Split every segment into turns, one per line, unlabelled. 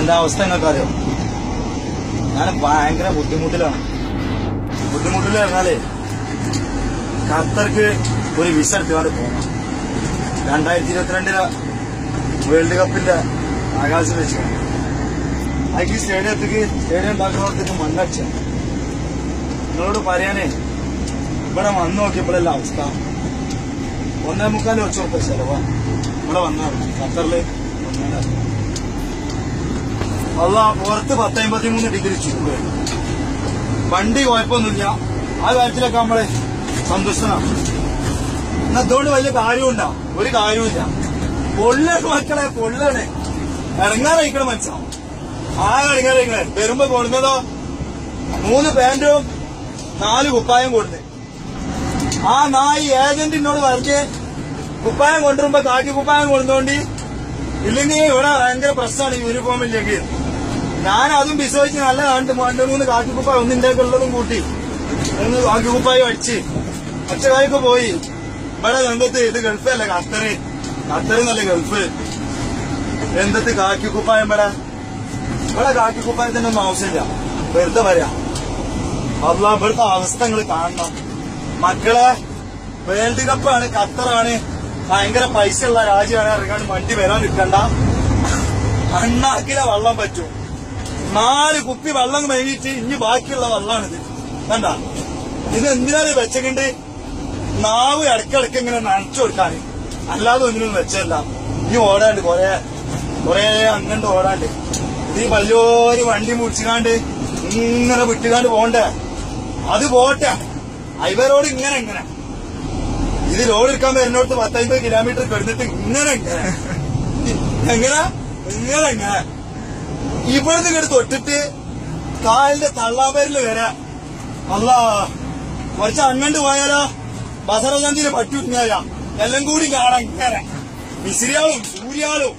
എന്റെ അവസ്ഥ നിങ്ങൾക്ക് അറിയോ? ഞാൻ ഭയങ്കര ബുദ്ധിമുട്ടിലാണ്. ബുദ്ധിമുട്ടിൽ പറഞ്ഞാലേ ഖത്തർക്ക് ഒരു വിസ എടുത്തുകൊണ്ട് പോകണം. 2022 വേൾഡ് കപ്പിന്റെ ആകാശം വെച്ച് അതിക്ക് സ്റ്റേഡിയം ഉണ്ടാക്കുന്നവർക്ക് മണ്ണടിച്ച നിങ്ങളോട് പറയാനേ ഇവിടെ വന്നു നോക്കിയപ്പോഴല്ല അവസ്ഥ. 1.25 ലക്ഷം റുപ്യ ചെലവാ ഇവിടെ വന്നാണ് ഖത്തറില്. അല്ല പുറത്ത് 10-53 ഡിഗ്രി ചൂട്. വണ്ടി കുഴപ്പമൊന്നുമില്ല. ആ കാര്യത്തിലൊക്കെ നമ്മള് സന്തുഷ്ടനാണ്. എന്നാ അതുകൊണ്ട് വലിയ കാര്യമുണ്ടാ? ഒരു കാര്യമില്ല. പൊള്ളാണ് മക്കളെ, പൊള്ളാണ്. ഇറങ്ങാനയക്കണ മനസ്സിലാവും. ആ ഇറങ്ങാനയക്കണേ വരുമ്പോ കൊടുക്കുന്നതോ 3 പാന്റും 4 കുപ്പായം കൊടുത്ത്. ആ നായി ഏജന്റിനോട് പറഞ്ഞ് കുപ്പായം കൊണ്ടുവരുമ്പോ കാക്കി കുപ്പായം കൊണ്ടുപോണ്ടി, ഇല്ലെങ്കിൽ ഇവിടെ ഭയങ്കര പ്രശ്നമാണ് യൂണിഫോമില്ലെങ്കിൽ. ഞാൻ അതും വിശ്വസിച്ച് നല്ല 2-3 കാക്കിക്കുപ്പായ ഒന്നിന്റെയൊക്കെ ഉള്ളതും കൂട്ടി 3 കാക്കിക്കുപ്പായും അടിച്ച് ഒച്ചകായൊക്കെ പോയി. ഇവിടെ എന്തത്ത് ഇത് ഗൾഫല്ല, ഖത്തറ് നല്ല ഗൾഫ്. എന്തത്ത് കാക്കിക്കുപ്പായം ഇവിടെ കാക്കിക്കുപ്പായത്തിന്റെ ഒന്നും ആവശ്യമില്ല. വെറുതെ വരാം. അല്ല ഇവിടുത്തെ അവസ്ഥ നിങ്ങൾ കാണണം മക്കളെ. വേൾഡ് കപ്പാണ്, ഖത്തറാണ്, ഭയങ്കര പൈസ ഉള്ള രാജ്യമാണ്. ഇറങ്ങാണ്ട് വണ്ടി വരാൻ നിൽക്കണ്ട. അണ്ണാക്കിലെ വെള്ളം പറ്റും. 4 കുപ്പി വെള്ളം കഴിഞ്ഞിട്ട് ഇനി ബാക്കിയുള്ള വെള്ളമാണിത്. കണ്ട ഇത് എന്തിനാണ് വെച്ചേക്കണ്ട്? നാവ് ഇടയ്ക്കിടയ്ക്ക് ഇങ്ങനെ നനച്ചു കൊടുക്കാന്, അല്ലാതെ ഒന്നിനും വെച്ചല്ല. ഇനി ഓടാണ്ട് കൊറേ അങ്ങോട്ട് ഓടാണ്ട്. ഇത് ഈ വലിയൊരു വണ്ടി മുടിച്ചിക്കാണ്ട് ഇങ്ങനെ വിട്ടുകാണ്ട് പോണ്ടേ. അത് പോട്ടെ, ഹൈവേറോഡ് ഇങ്ങനെ ഇത് ലോഡ് എടുക്കാൻ വരുന്നോടത്ത് 10-50 കിലോമീറ്റർ കിടന്നിട്ട് ഇങ്ങനെ ഇവിടുന്ന് ഇങ്ങോട്ട് തൊട്ടിട്ട് കാലിന്റെ തള്ളാമ്പരില് വരാ. അല്ല കുറച്ച് അങ്ങോട്ട് പോയാലോ ബസറചന്തിന് പറ്റുഞ്ഞാല എല്ലാം കൂടി കാണാം. ഇങ്ങനെ മിസ്രിയാളും സൂര്യാളും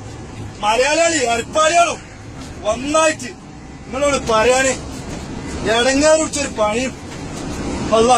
മലയാളികളും അർപ്പാളികളും ഒന്നായിട്ട് നിങ്ങളോട് പറയാന് ഇടങ്ങാറ് പിടിച്ചൊരു പണിയും. അല്ല